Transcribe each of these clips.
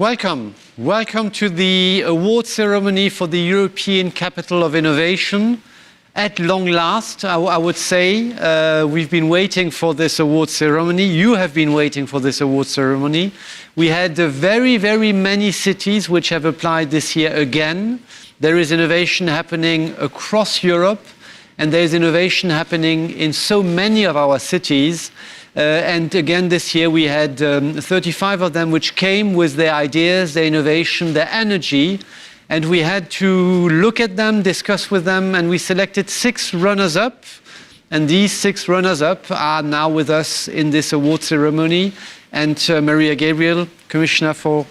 Welcome. Welcome to the award ceremony for the European Capital of Innovation. At long last, I would say, we've been waiting for this award ceremony. You have been waiting for this award ceremony. We had very, very many cities which have applied this year again. There is innovation happening across Europe, and there is innovation happening in so many of our cities. And again, this year we had 35 of them which came with their ideas, their innovation, their energy. And we had to look at them, discuss with them, and we selected 6 runners-up. And these 6 runners-up are now with us in this award ceremony. And Mariya, Gabriel, Commissioner for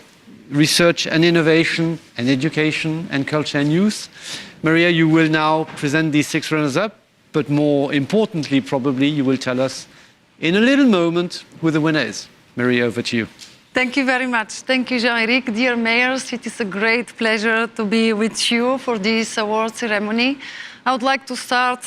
Research and Innovation and Education and Culture and Youth. Mariya, you will now present these 6 runners-up, but more importantly, probably, you will tell us in a little moment who the winner is. Mariya, over to you. Thank you very much. Thank you, Jean-Eric. Dear mayors, it is a great pleasure to be with you for this award ceremony. I would like to start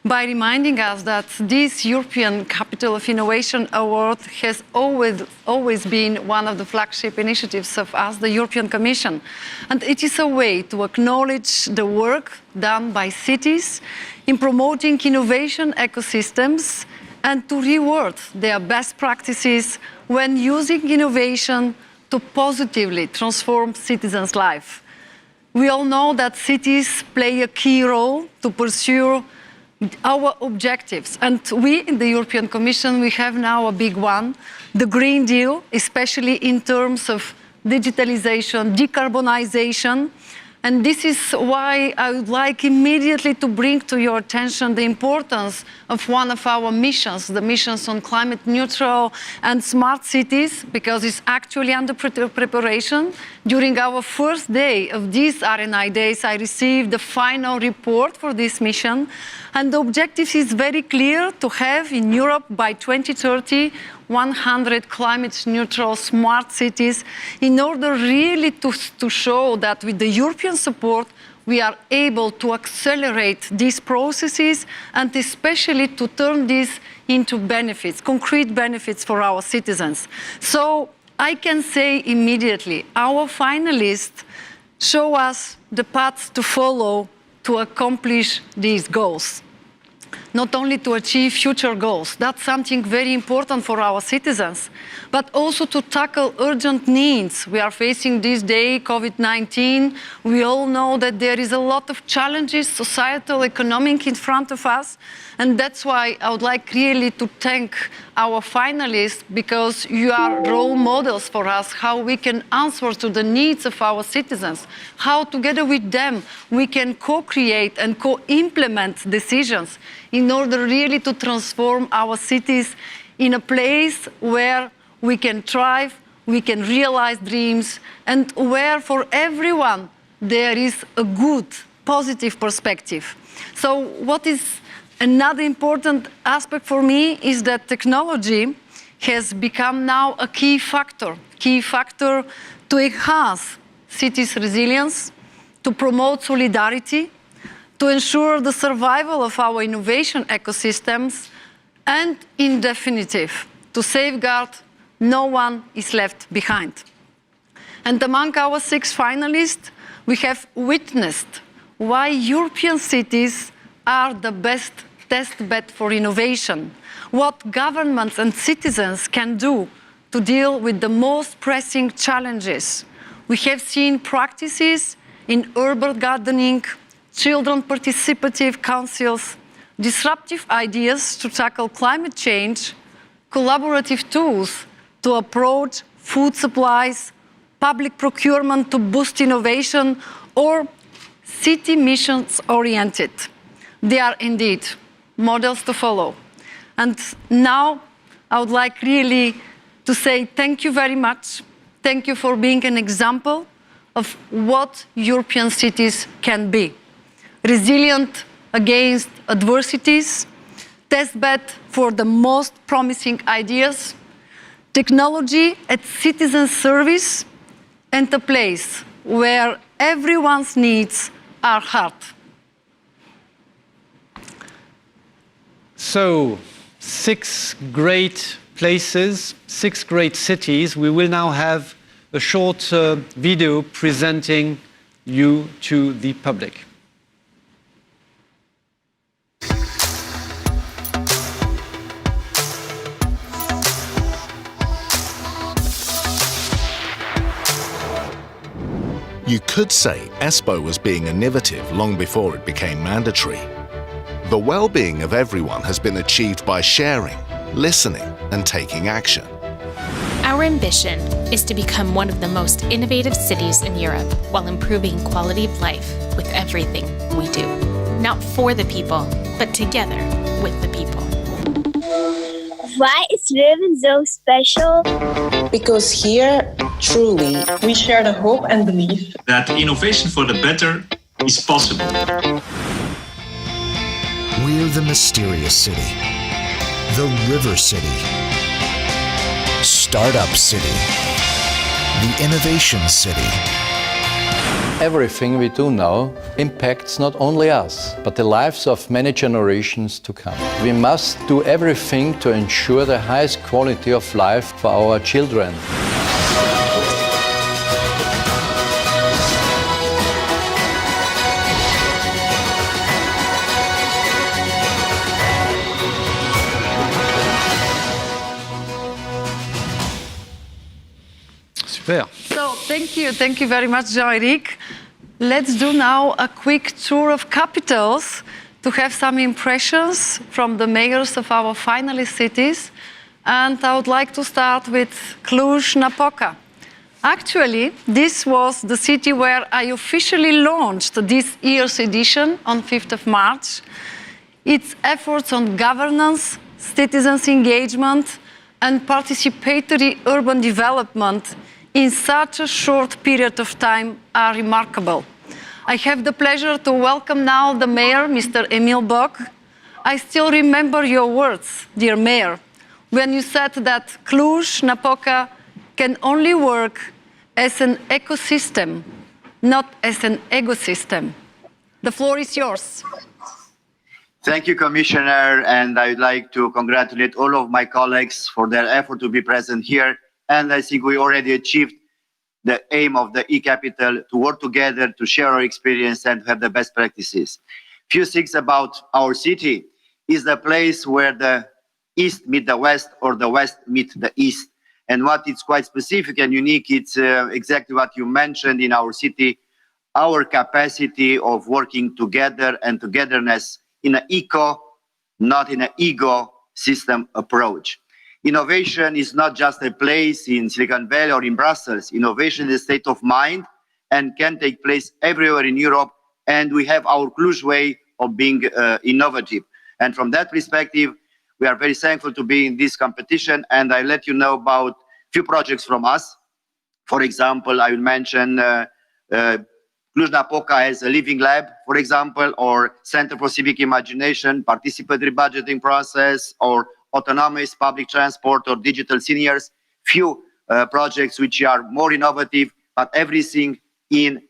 by reminding us that this European Capital of Innovation Award has always been one of the flagship initiatives of us, the European Commission. And it is a way to acknowledge the work done by cities in promoting innovation ecosystems and to reward their best practices when using innovation to positively transform citizens' lives. We all know that cities play a key role to pursue our objectives. And we in the European Commission, we have now a big one, the Green Deal, especially in terms of digitalization, decarbonization. And this is why I would like immediately to bring to your attention the importance of one of our missions, the missions on climate neutral and smart cities, because it's actually under preparation. During our first day of these R&I days, I received the final report for this mission. And the objective is very clear, to have in Europe by 2030, 100 climate-neutral smart cities, in order really to show that with the European support, we are able to accelerate these processes and especially to turn this into benefits, concrete benefits for our citizens. So I can say immediately, our finalists show us the path to follow to accomplish these goals. Not only to achieve future goals, that's something very important for our citizens, but also to tackle urgent needs. We are facing this day COVID-19. We all know that there is a lot of challenges, societal, economic, in front of us. And that's why I would like really to thank our finalists, because you are role models for us, how we can answer to the needs of our citizens, how together with them we can co-create and co-implement decisions in order really to transform our cities in a place where we can thrive, we can realize dreams, and where for everyone there is a good, positive perspective. So what is another important aspect for me is that technology has become now a key factor to enhance cities' resilience, to promote solidarity, to ensure the survival of our innovation ecosystems, and in definitive, to safeguard no one is left behind. And among our 6 finalists, we have witnessed why European cities are the best test bed for innovation, what governments and citizens can do to deal with the most pressing challenges. We have seen practices in urban gardening, children participative councils, disruptive ideas to tackle climate change, collaborative tools to approach food supplies, public procurement to boost innovation, or city missions oriented. They are indeed models to follow. And now I would like really to say thank you very much. Thank you for being an example of what European cities can be. Resilient against adversities, testbed for the most promising ideas, technology at citizen service, and a place where everyone's needs are heard. So, 6 great places, 6 great cities. We will now have a short video presenting you to the public. You could say Espoo was being innovative long before it became mandatory. The well-being of everyone has been achieved by sharing, listening, and taking action. Our ambition is to become one of the most innovative cities in Europe while improving quality of life with everything we do. Not for the people, but together with the people. Why is Leuven so special? Because here, truly, we share the hope and belief that innovation for the better is possible. We're the mysterious city, the river city, startup city, the innovation city. Everything we do now impacts not only us, but the lives of many generations to come. We must do everything to ensure the highest quality of life for our children. Super. So thank you very much, Jean-Eric. Let's do now a quick tour of capitals to have some impressions from the mayors of our finalist cities. And I would like to start with Cluj-Napoca. Actually, this was the city where I officially launched this year's edition on 5th of March. Its efforts on governance, citizens' engagement, and participatory urban development in such a short period of time are remarkable. I have the pleasure to welcome now the mayor, Mr. Emil Bock. I still remember your words, dear mayor, when you said that Cluj-Napoca can only work as an ecosystem, not as an ecosystem. The floor is yours. Thank you, Commissioner, and I would like to congratulate all of my colleagues for their effort to be present here. And I think we already achieved the aim of the iCapital to work together, to share our experience and have the best practices. Few things about our city is the place where the East meet the West or the West meet the East. And what is quite specific and unique, it's exactly what you mentioned in our city, our capacity of working together and togetherness in an eco, not in an ego system approach. Innovation is not just a place in Silicon Valley or in Brussels. Innovation is a state of mind and can take place everywhere in Europe. And we have our Cluj way of being innovative. And from that perspective, we are very thankful to be in this competition. And I let you know about a few projects from us. For example, I will mention Cluj-Napoca has a living lab, for example, or Center for Civic Imagination, participatory budgeting process, or autonomous public transport or digital seniors. Few projects which are more innovative, but everything in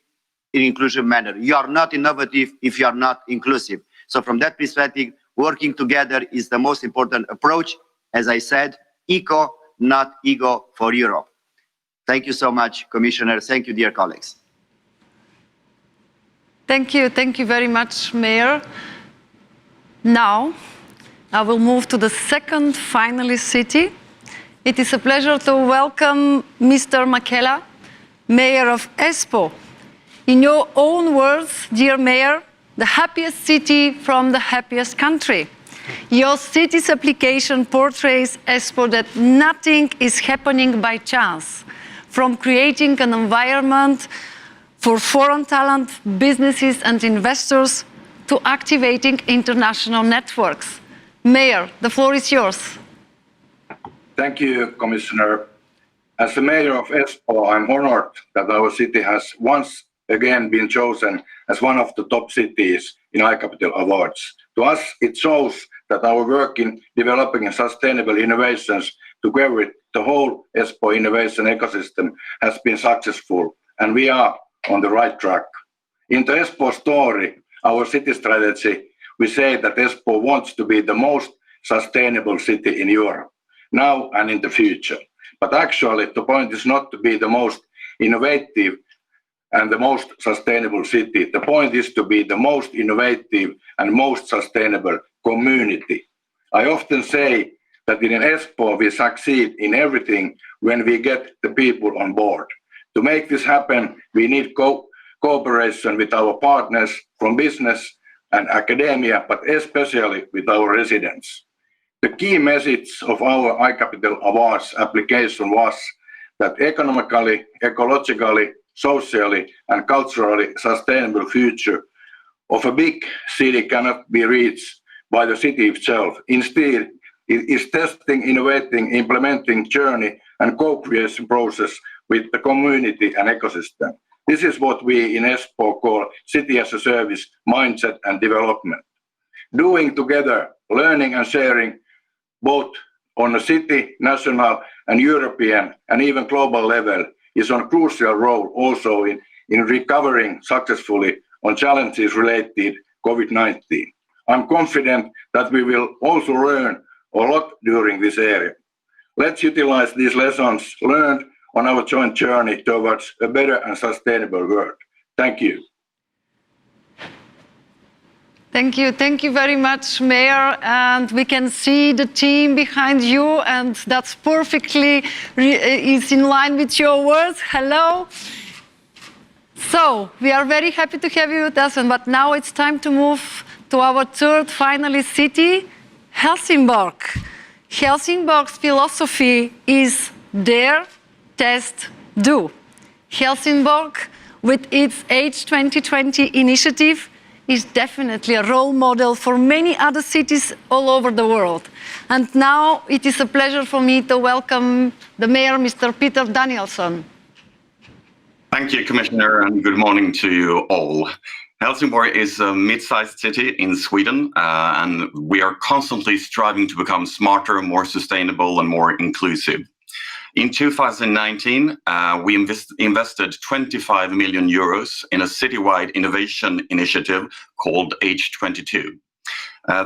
an inclusive manner. You are not innovative if you are not inclusive. So from that perspective, working together is the most important approach. As I said, eco, not ego for Europe. Thank you so much, Commissioner. Thank you, dear colleagues. Thank you very much, Mayor. Now, I will move to the second finalist city. It is a pleasure to welcome Mr. Makela, Mayor of Espoo. In your own words, dear Mayor, the happiest city from the happiest country. Your city's application portrays Espoo that nothing is happening by chance, from creating an environment for foreign talent, businesses and investors to activating international networks. Mayor, the floor is yours. Thank you, Commissioner. As the mayor of Espoo, I'm honored that our city has once again been chosen as one of the top cities in iCapital Awards. To us, it shows that our work in developing sustainable innovations together with the whole Espoo innovation ecosystem has been successful, and we are on the right track. In the Espoo story, our city strategy, we say that Espoo wants to be the most sustainable city in Europe, now and in the future. But actually, the point is not to be the most innovative and the most sustainable city. The point is to be the most innovative and most sustainable community. I often say that in Espoo we succeed in everything when we get the people on board. To make this happen, we need cooperation with our partners from business and academia, but especially with our residents. The key message of our iCapital Awards application was that economically, ecologically, socially, and culturally sustainable future of a big city cannot be reached by the city itself. Instead, it is testing, innovating, implementing journey and co-creation process with the community and ecosystem. This is what we in Espoo call city as a service mindset and development. Doing together, learning and sharing both on a city, national and European and even global level is on a crucial role also in recovering successfully on challenges related COVID-19. I'm confident that we will also learn a lot during this area. Let's utilize these lessons learned on our joint journey towards a better and sustainable world. Thank you. Thank you. Thank you very much, Mayor. And we can see the team behind you, and that's perfectly is in line with your words. Hello. So we are very happy to have you with us, but now it's time to move to our third finalist city, Helsingborg. Helsingborg's philosophy is dare, test, do. Helsingborg, with its Age 2020 initiative, is definitely a role model for many other cities all over the world. And now it is a pleasure for me to welcome the Mayor, Mr. Peter Danielsson. Thank you, Commissioner, and good morning to you all. Helsingborg is a mid-sized city in Sweden, and we are constantly striving to become smarter, more sustainable, and more inclusive. In 2019, we invested 25 million euros in a citywide innovation initiative called H22.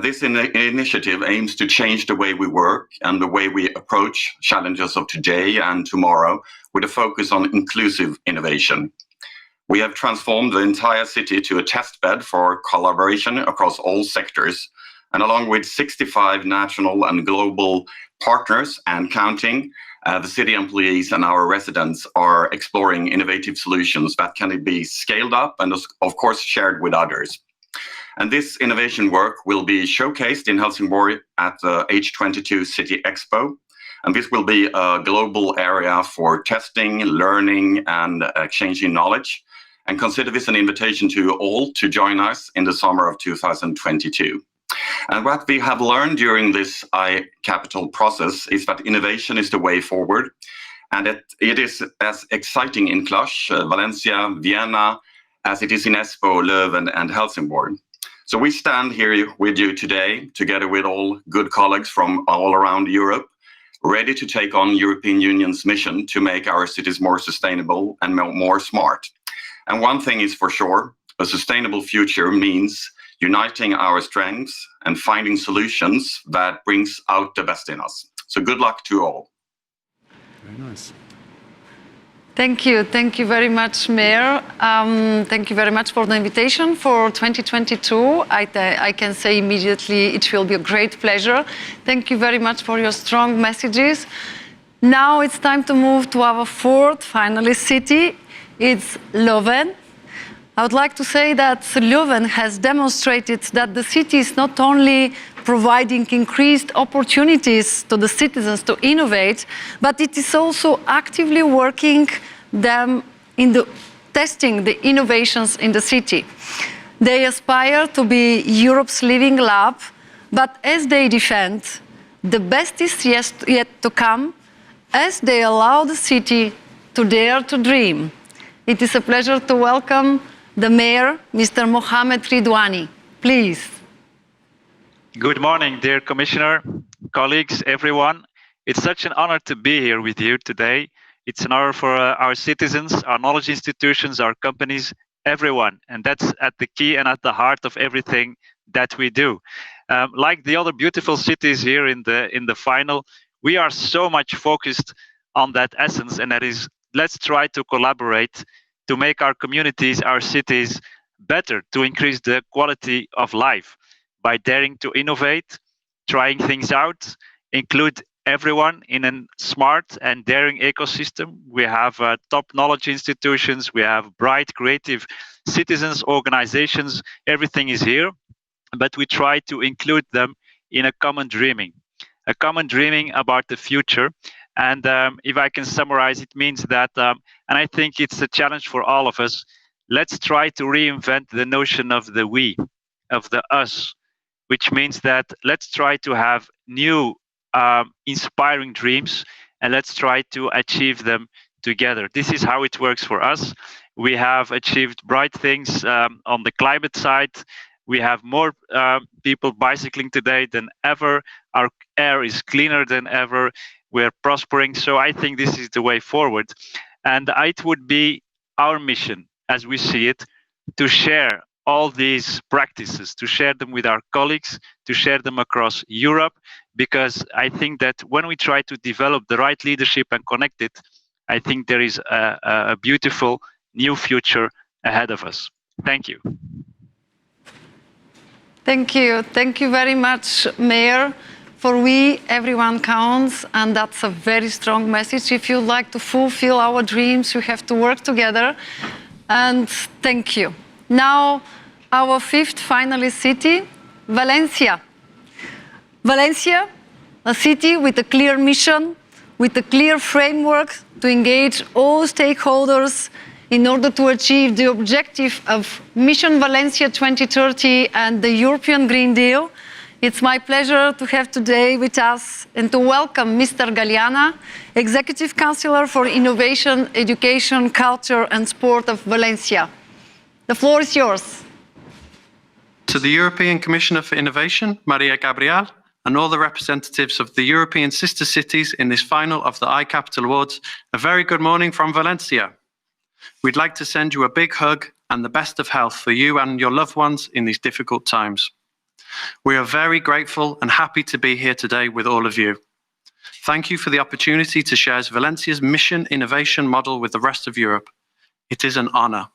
This initiative aims to change the way we work and the way we approach challenges of today and tomorrow with a focus on inclusive innovation. We have transformed the entire city to a test bed for collaboration across all sectors, and along with 65 national and global partners and counting, the city employees and our residents are exploring innovative solutions that can be scaled up and, of course, shared with others. And this innovation work will be showcased in Helsingborg at the H22 City Expo. And this will be a global area for testing, learning, and exchanging knowledge. And consider this an invitation to all to join us in the summer of 2022. And what we have learned during this iCapital process is that innovation is the way forward. And it is as exciting in Cluj, Valencia, Vienna, as it is in Espoo, Leuven, and Helsingborg. So we stand here with you today, together with all good colleagues from all around Europe, ready to take on European Union's mission to make our cities more sustainable and more smart. And one thing is for sure, a sustainable future means uniting our strengths and finding solutions that brings out the best in us. So good luck to all. Very nice. Thank you. Thank you very much, Mayor. Thank you very much for the invitation for 2022. I can say immediately it will be a great pleasure. Thank you very much for your strong messages. Now it's time to move to our fourth finalist city. It's Leuven. I would like to say that Leuven has demonstrated that the city is not only providing increased opportunities to the citizens to innovate, but it is also actively working them in testing the innovations in the city. They aspire to be Europe's living lab, but as they defend, the best is yet to come, as they allow the city to dare to dream. It is a pleasure to welcome the Mayor, Mr. Mohamed Ridwani. Please. Good morning, dear Commissioner, colleagues, everyone. It's such an honor to be here with you today. It's an honor for our citizens, our knowledge institutions, our companies, everyone. And that's at the key and at the heart of everything that we do. Like the other beautiful cities here in the final, we are so much focused on that essence, and that is let's try to collaborate to make our communities, our cities better, to increase the quality of life by daring to innovate, trying things out, include everyone in a smart and daring ecosystem. We have top knowledge institutions, we have bright, creative citizens, organizations, everything is here, but we try to include them in a common dreaming about the future. And if I can summarize, it means that, and I think it's a challenge for all of us, let's try to reinvent the notion of the we, of the us, which means that let's try to have new inspiring dreams, and let's try to achieve them together. This is how it works for us. We have achieved bright things on the climate side. We have more people bicycling today than ever. Our air is cleaner than ever. We're prospering. So I think this is the way forward. And it would be our mission, as we see it, to share all these practices, to share them with our colleagues, to share them across Europe, because I think that when we try to develop the right leadership and connect it, I think there is a beautiful new future ahead of us. Thank you. Thank you. Thank you very much, Mayor. For we, everyone counts, and that's a very strong message. If you'd like to fulfill our dreams, we have to work together. And thank you. Now, our fifth finalist city, Valencia. Valencia, a city with a clear mission, with a clear framework to engage all stakeholders in order to achieve the objective of Mission Valencia 2030 and the European Green Deal. It's my pleasure to have today with us and to welcome Mr. Galeana, Executive Councillor for Innovation, Education, Culture and Sport of Valencia. The floor is yours. To the European Commissioner for Innovation, Mariya Gabriel, and all the representatives of the European sister cities in this final of the iCapital Awards, a very good morning from Valencia. We'd like to send you a big hug and the best of health for you and your loved ones in these difficult times. We are very grateful and happy to be here today with all of you. Thank you for the opportunity to share Valencia's mission innovation model with the rest of Europe. It is an honor.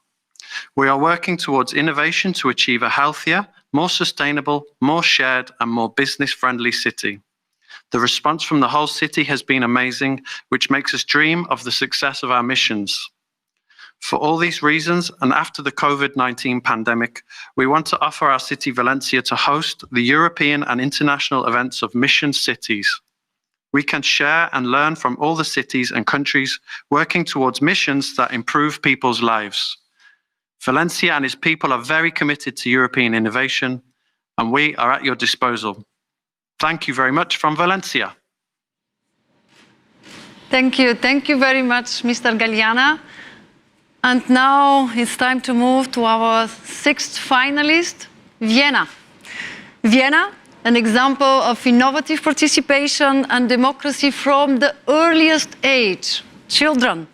We are working towards innovation to achieve a healthier, more sustainable, more shared and more business-friendly city. The response from the whole city has been amazing, which makes us dream of the success of our missions. For all these reasons, and after the COVID-19 pandemic, we want to offer our city Valencia to host the European and international events of mission cities. We can share and learn from all the cities and countries working towards missions that improve people's lives. Valencia and its people are very committed to European innovation, and we are at your disposal. Thank you very much from Valencia. Thank you. Thank you very much, Mr. Galeana. And now it's time to move to our sixth finalist, Vienna. Vienna, an example of innovative participation and democracy from the earliest age. Children,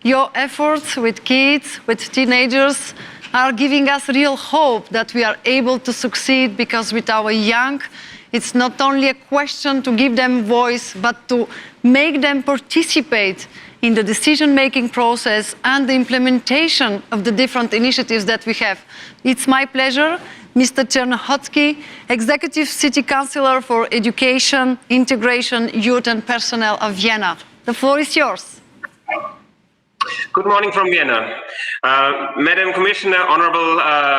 your efforts with kids, with teenagers, are giving us real hope that we are able to succeed, because with our young, it's not only a question to give them voice, but to make them participate in the decision-making process and the implementation of the different initiatives that we have. It's my pleasure, Mr. Czernochotsky, Executive City Councillor for Education, Integration, Youth and Personnel of Vienna. The floor is yours. Good morning from Vienna. Madam Commissioner, Honorable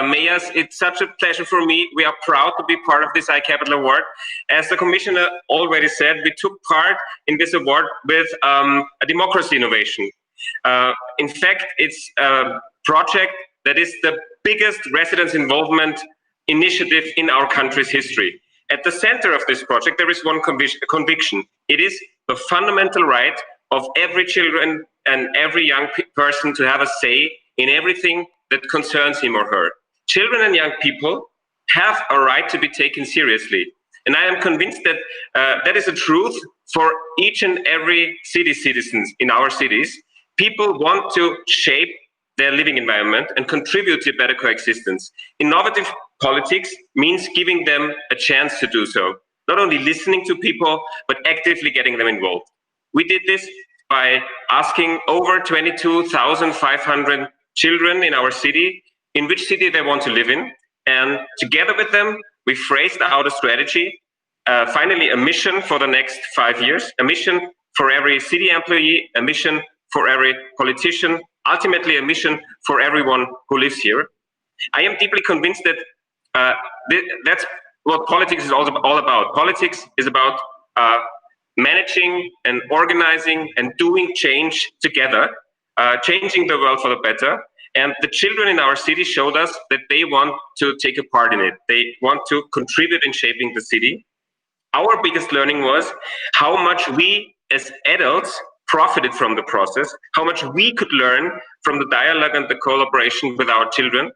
Mayors, it's such a pleasure for me. We are proud to be part of this iCapital Award. As the Commissioner already said, we took part in this award with a democracy innovation. In fact, it's a project that is the biggest residents' involvement initiative in our country's history. At the center of this project, there is one conviction. It is the fundamental right of every children and every young person to have a say in everything that concerns him or her. Children and young people have a right to be taken seriously. And I am convinced that that is a truth for each and every citizens in our cities. People want to shape their living environment and contribute to better coexistence. Innovative politics means giving them a chance to do so. Not only listening to people, but actively getting them involved. We did this by asking over 22,500 children in our city in which city they want to live in. And together with them, we phrased out a strategy, finally a mission for the next 5 years, a mission for every city employee, a mission for every politician, ultimately a mission for everyone who lives here. I am deeply convinced that that's what politics is all about. Politics is about managing and organizing and doing change together, changing the world for the better. And the children in our city showed us that they want to take a part in it. They want to contribute in shaping the city. Our biggest learning was how much we as adults profited from the process, how much we could learn from the dialogue and the collaboration with our children.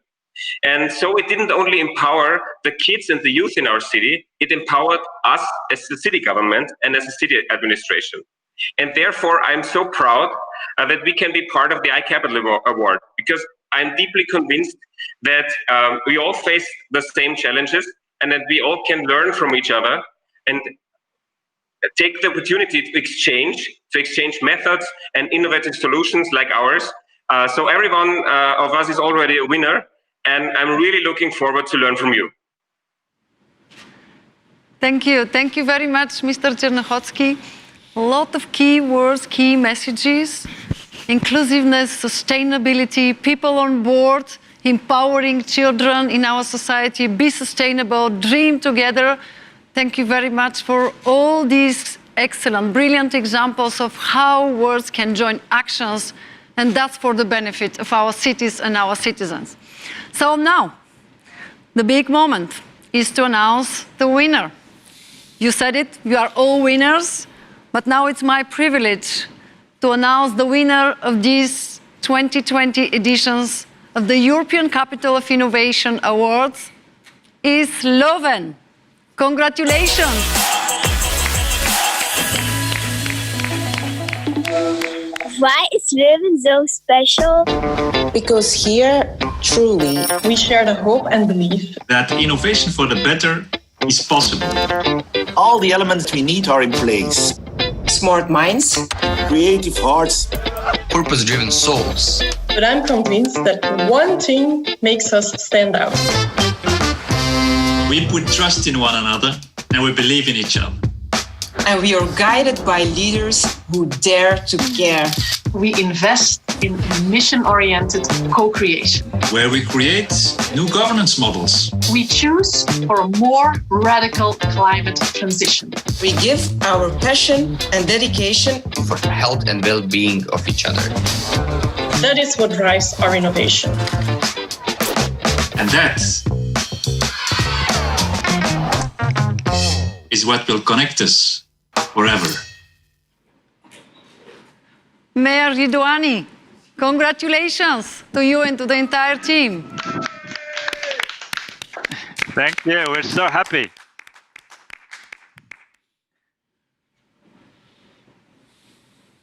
And so it didn't only empower the kids and the youth in our city, it empowered us as the city government and as a city administration. And therefore, I'm so proud that we can be part of the iCapital Award, because I'm deeply convinced that we all face the same challenges and that we all can learn from each other and take the opportunity to exchange methods and innovative solutions like ours. So every one of us is already a winner, and I'm really looking forward to learn from you. Thank you. Thank you very much, Mr. Czernochocki. A lot of key words, key messages: inclusiveness, sustainability, people on board, empowering children in our society, be sustainable, dream together. Thank you very much for all these excellent, brilliant examples of how words can join actions, and that's for the benefit of our cities and our citizens. So now, the big moment is to announce the winner. You said it, you are all winners, but now it's my privilege to announce the winner of these 2020 editions of the European Capital of Innovation Awards is Leuven. Congratulations. Why is Leuven so special? Because here, truly, we share the hope and belief that innovation for the better is possible. All the elements we need are in place. Smart minds, creative hearts, purpose-driven souls. But I'm convinced that one thing makes us stand out. We put trust in one another and we believe in each other. And we are guided by leaders who dare to care. We invest in mission-oriented co-creation, where we create new governance models. We choose for a more radical climate transition. We give our passion and dedication for the health and well-being of each other. That is what drives our innovation. And that is what will connect us forever. Mayor Ridouani, congratulations to you and to the entire team. Thank you, we're so happy.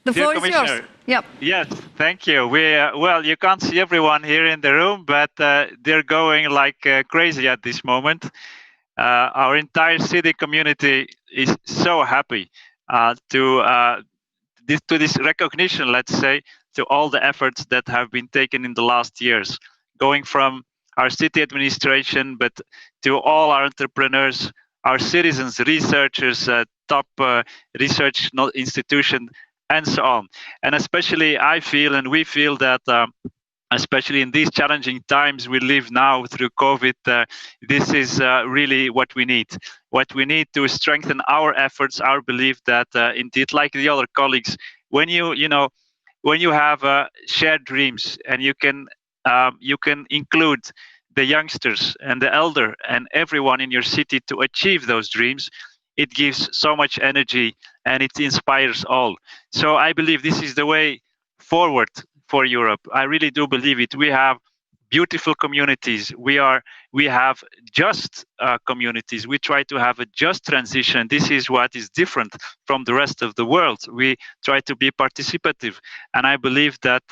The floor is yours. Yep. Yes, thank you. Well, you can't see everyone here in the room, but they're going like crazy at this moment. Our entire city community is so happy to this recognition, let's say, to all the efforts that have been taken in the last years, going from our city administration, but to all our entrepreneurs, our citizens, researchers, top research institutions, and so on. And especially I feel, and we feel that especially in these challenging times we live now through COVID, this is really what we need. What we need to strengthen our efforts, our belief that indeed, like the other colleagues, when you have shared dreams and you can include the youngsters and the elder and everyone in your city to achieve those dreams, it gives so much energy and it inspires all. So I believe this is the way forward for Europe. I really do believe it. We have beautiful communities. We have just communities. We try to have a just transition. This is what is different from the rest of the world. We try to be participative, and I believe that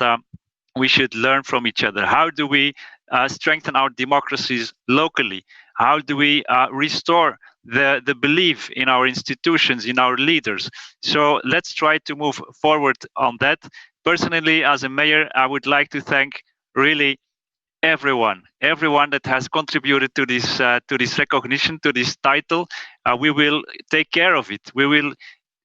we should learn from each other. How do we strengthen our democracies locally? How do we restore the belief in our institutions, in our leaders. So let's try to move forward on that. Personally, as a mayor, I would like to thank really everyone that has contributed to this recognition, to this title. We will take care of it. We will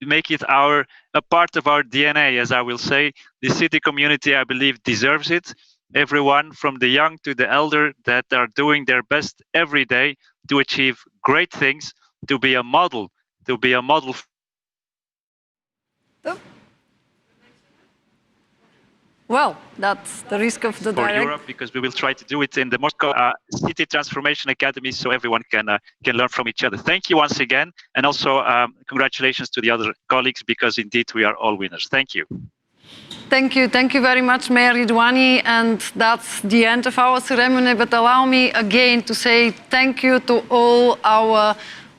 make it a part of our DNA, as I will say. The city community, I believe, deserves it. Everyone from the young to the elder that are doing their best every day to achieve great things, to be a model. Well, that's the risk of the for Europe, because we will try to do it in the Moscow City Transformation Academy, so everyone can learn from each other. Thank you once again, and also congratulations to the other colleagues, because indeed we are all winners. Thank you. Thank you very much, Mayor Ridwani, and that's the end of our ceremony. But allow me again to say thank you to all our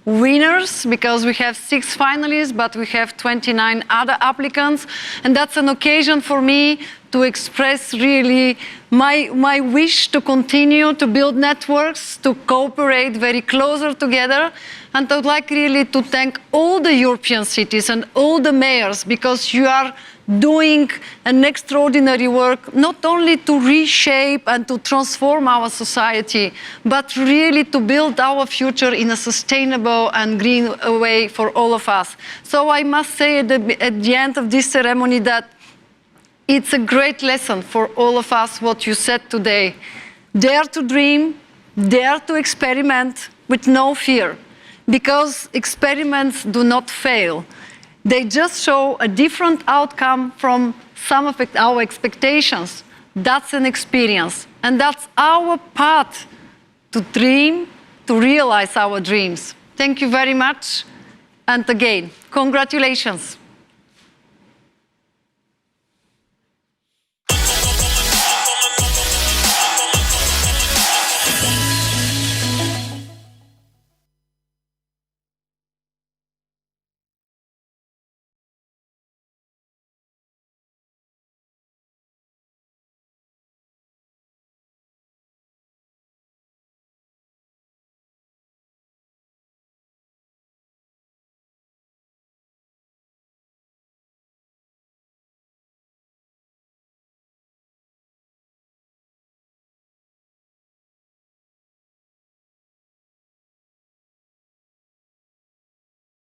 winners, because we have 6 finalists, but we have 29 other applicants, and that's an occasion for me to express really my wish to continue to build networks, to cooperate very closer together. And I would like really to thank all the European cities and all the mayors, because you are doing an extraordinary work, not only to reshape and to transform our society, but really to build our future in a sustainable and green way for all of us. So I must say at the end of this ceremony that it's a great lesson for all of us what you said today. Dare to dream, dare to experiment with no fear, because experiments do not fail. They just show a different outcome from some of our expectations. That's an experience, and that's our path to dream, to realize our dreams. Thank you very much, and again, congratulations.